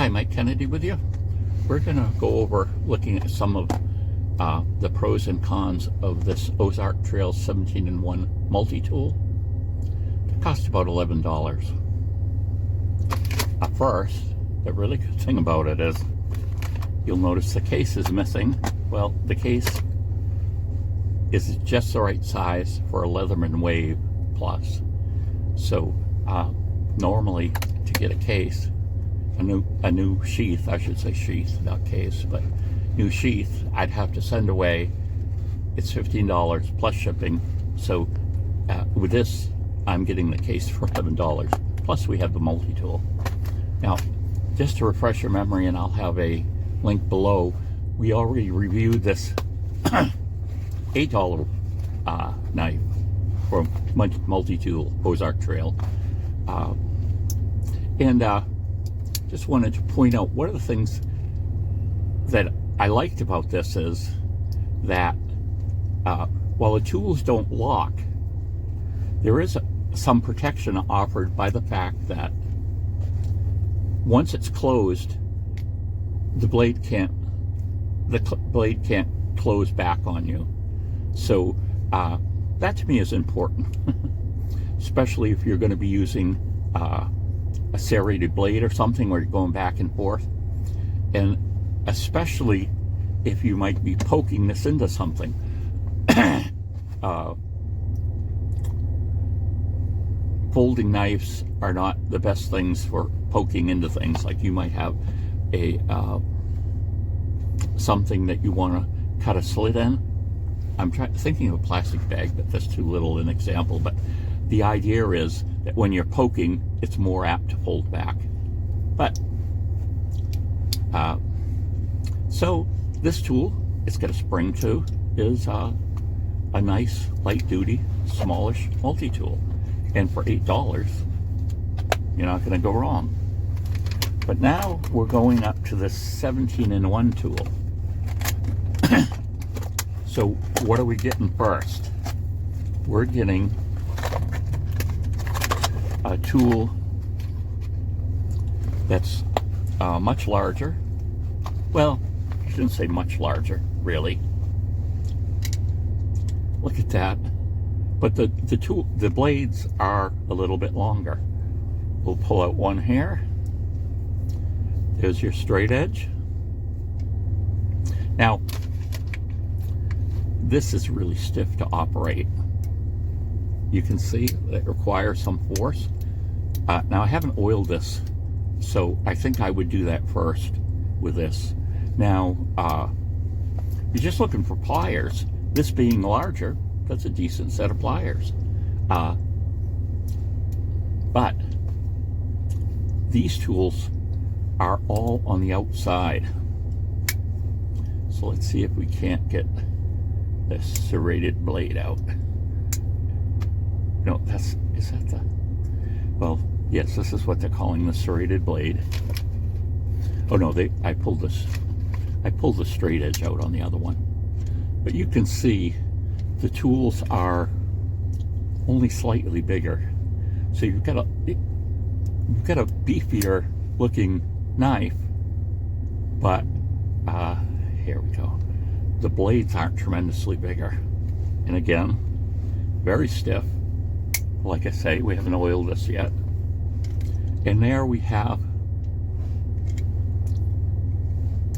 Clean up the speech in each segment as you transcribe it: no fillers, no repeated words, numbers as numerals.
Hi, Mike Kennedy with you. We're going to go over looking at some of the pros and cons of this Ozark Trail 17-in-1 multi-tool. It costs about $11. At first, the really good thing about it is you'll notice the case is missing. Well, the case is just the right size for a Leatherman Wave Plus. So normally to get a case, a new sheath, I should say sheath, not case, but new sheath, I'd have to send away. It's $15 plus shipping. So with this, I'm getting the case for $11. Plus we have the multi-tool. Now, just to refresh your memory, and I'll have a link below, we already reviewed this $8 knife for multi-tool Ozark Trail. Just wanted to point out one of the things that I liked about this is that while the tools don't lock, there is some protection offered by the fact that once it's closed, the blade can't close back on you. So that to me is important, especially if you're going to be using a serrated blade or something where you're going back and forth, and especially if you might be poking this into something. Folding knives are not the best things for poking into things. Like you might have a something that you want to cut a slit in. I'm thinking of a plastic bag, but that's too little an example. But the idea is that when you're poking, it's more apt to fold back. But so this tool, it's got a spring too, is a nice light-duty, smallish multi-tool. And for $8, you're not going to go wrong. But now we're going up to this 17-in-1 tool. So what are we getting first? We're getting a tool that's much larger. Well, I shouldn't say much larger, really. Look at that. But the blades are a little bit longer. We'll pull out one here. There's your straight edge. Now, this is really stiff to operate. You can see it requires some force. Now I haven't oiled this, so I think I would do that first with this. Now, you're just looking for pliers. This being larger, that's a decent set of pliers. But these tools are all on the outside. So let's see if we can't get this serrated blade out. No, is that the, well, yes, this is what they're calling the serrated blade. Oh no, I pulled the straight edge out on the other one. But you can see the tools are only slightly bigger. So you've got a beefier looking knife, but here we go. The blades aren't tremendously bigger. And again, very stiff. Like I say, we haven't oiled this yet. And there we have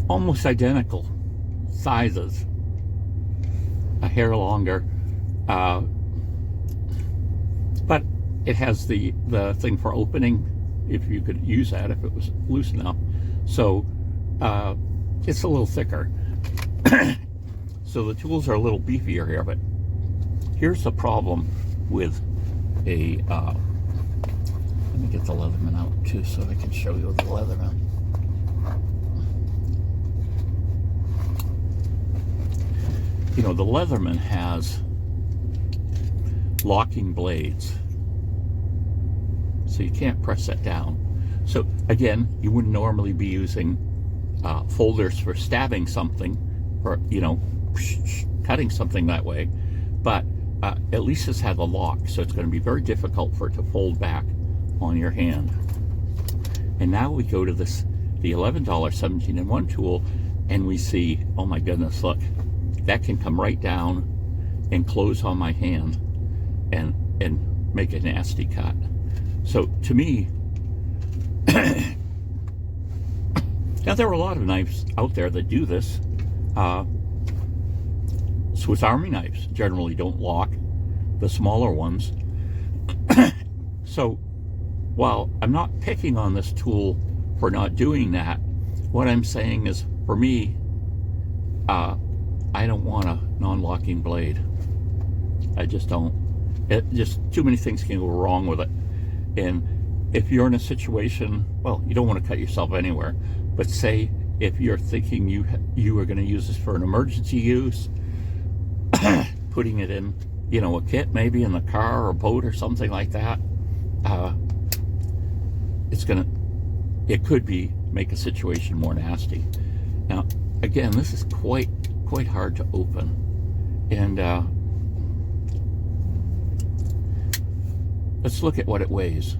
almost identical sizes. A hair longer, but it has the thing for opening, if you could use that if it was loose enough. So it's a little thicker. So the tools are a little beefier here, but here's the problem with a let me get the Leatherman out too so I can show you the Leatherman. You know, the Leatherman has locking blades, so you can't press that down. So again, you wouldn't normally be using folders for stabbing something, or, you know, cutting something that way, but at least this has a lock, so it's going to be very difficult for it to fold back on your hand. And now we go to this the $11 17-in-1 tool, and we see, oh my goodness, look, that can come right down and close on my hand and make a nasty cut. So to me, now there are a lot of knives out there that do this. Swiss Army knives generally don't lock, the smaller ones. So while I'm not picking on this tool for not doing that, what I'm saying is, for me, I don't want a non-locking blade. I just don't. Just too many things can go wrong with it. And if you're in a situation, well, you don't want to cut yourself anywhere, but say if you're thinking you are going to use this for an emergency use, putting it in, a kit maybe in the car or boat or something like that, it could make a situation more nasty. Now, again, this is quite hard to open, and let's look at what it weighs.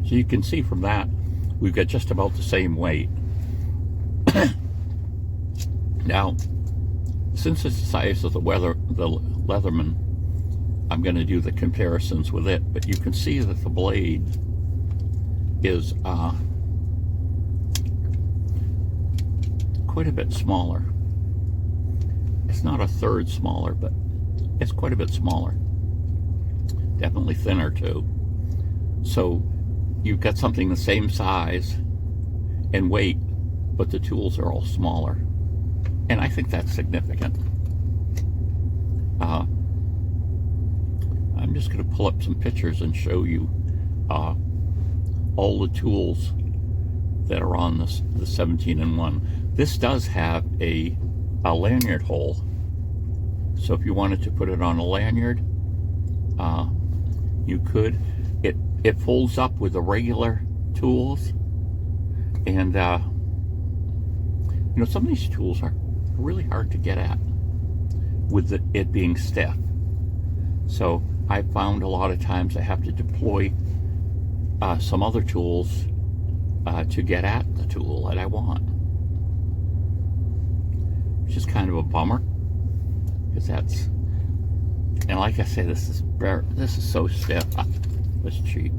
So you can see from that, we've got just about the same weight. Now, since it's the size of the Leatherman, I'm going to do the comparisons with it, but you can see that the blade is quite a bit smaller. It's not a third smaller, but it's quite a bit smaller. Definitely thinner too. So you've got something the same size and weight, but the tools are all smaller. And I think that's significant. I'm just going to pull up some pictures and show you all the tools that are on the 17-in-1. This does have a lanyard hole. So if you wanted to put it on a lanyard, you could. It folds up with the regular tools, and some of these tools are really hard to get at with it being stiff. So I found a lot of times I have to deploy some other tools to get at the tool that I want, which is kind of a bummer, because and like I say, this is so stiff. Let's cheat.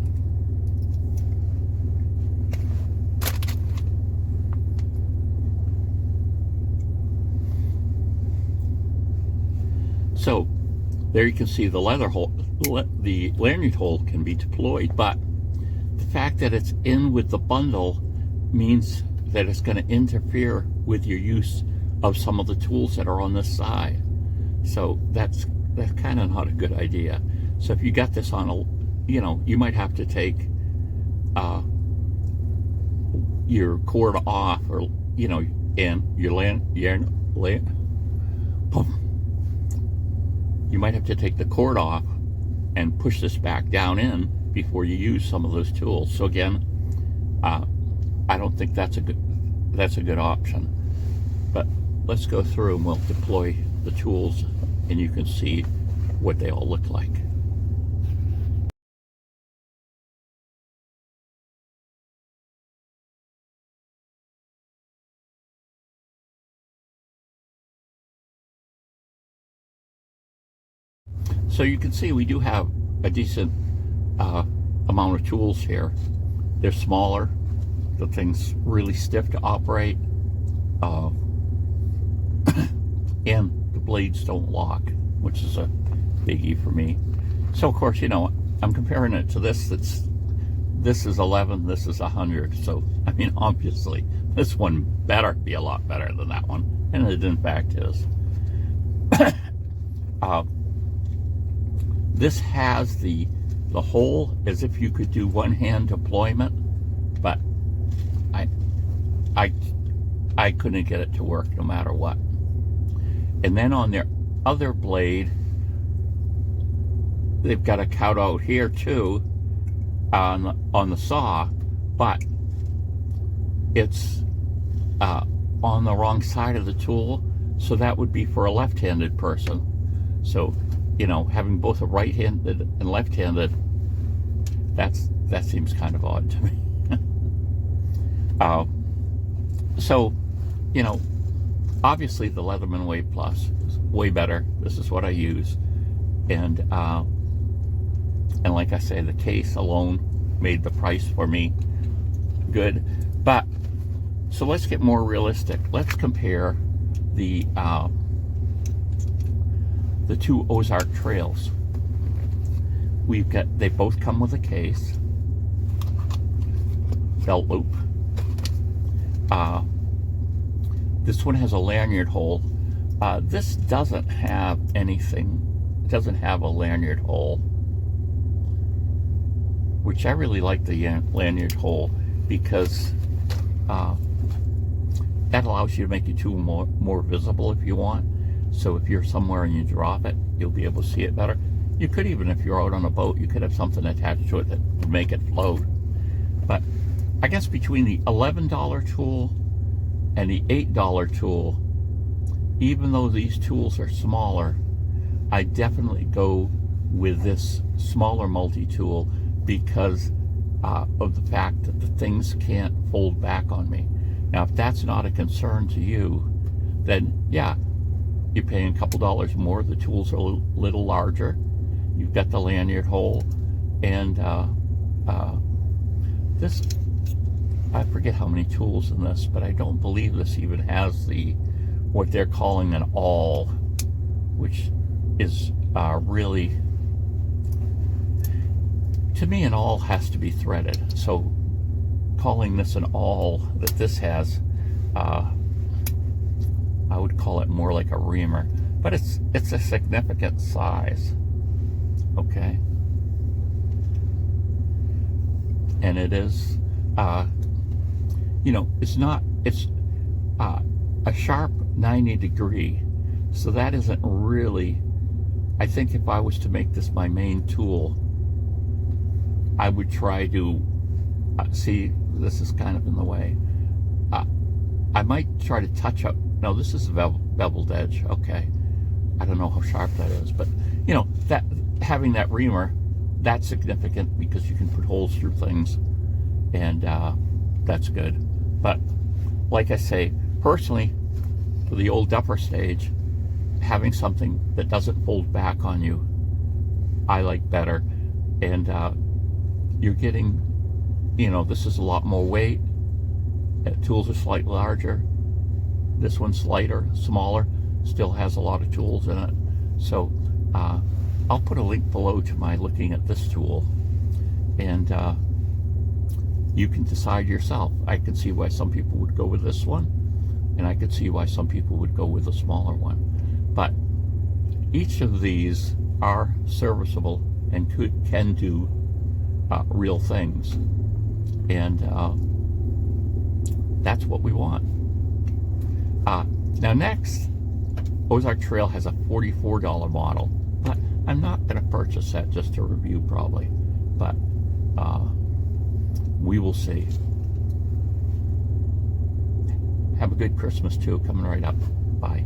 So there you can see the leather hole, the lanyard hole can be deployed, but the fact that it's in with the bundle means that it's going to interfere with your use of some of the tools that are on this side. So that's kind of not a good idea. So if you got this on you might have to take your cord off, or and you might have to take the cord off and push this back down in before you use some of those tools. So again, I don't think that's a good option. But let's go through and we'll deploy the tools, and you can see what they all look like. So you can see we do have a decent amount of tools here. They're smaller. The thing's really stiff to operate. And the blades don't lock, which is a biggie for me. So of course, I'm comparing it to this. This is 11, this is 100. So, I mean, obviously, this one better be a lot better than that one. And it in fact is. This has the hole as if you could do one-hand deployment, but I couldn't get it to work no matter what. And then on their other blade, they've got a cutout here too on the saw, but it's on the wrong side of the tool, So that would be for a left-handed person. So, you know, having both a right-handed and left-handed, that seems kind of odd to me. So, you know, obviously the Leatherman Wave Plus is way better. This is what I use. And like I say, the case alone made the price for me good. But, so let's get more realistic. Let's compare the two Ozark Trails. They both come with a case, belt loop. This one has a lanyard hole. This doesn't have anything. It doesn't have a lanyard hole, which I really like the lanyard hole, because that allows you to make your tool more visible if you want. So if you're somewhere and you drop it, you'll be able to see it better. You could even, if you're out on a boat, you could have something attached to it that would make it float. But I guess between the $11 tool and the $8 tool, even though these tools are smaller, I definitely go with this smaller multi-tool because of the fact that the things can't fold back on me. Now, if that's not a concern to you, then yeah, you're paying a couple dollars more. The tools are a little larger. You've got the lanyard hole, and this, I forget how many tools in this, but I don't believe this even has what they're calling an awl, which is really, to me, an awl has to be threaded. So calling this an awl that this has, I would call it more like a reamer, but it's a significant size. Okay, and it is, you know, it's a sharp 90 degree, so that isn't really, I think if I was to make this my main tool, I would try to, see, this is kind of in the way, I might try to touch up, no, this is a beveled edge, okay, I don't know how sharp that is, but, you know, that having that reamer, that's significant because you can put holes through things, and that's good. But like I say, personally, for the old duffer stage, having something that doesn't fold back on you, I like better. And you're getting, you know, this is a lot more weight. Tools are slightly larger. This one's lighter, smaller, still has a lot of tools in it. So I'll put a link below to my looking at this tool, and you can decide yourself. I can see why some people would go with this one, and I could see why some people would go with a smaller one. But each of these are serviceable and can do real things, and that's what we want. Now next, Ozark Trail has a $44 model, but I'm not going to purchase that just to review probably, but we will see. Have a good Christmas too, coming right up. Bye.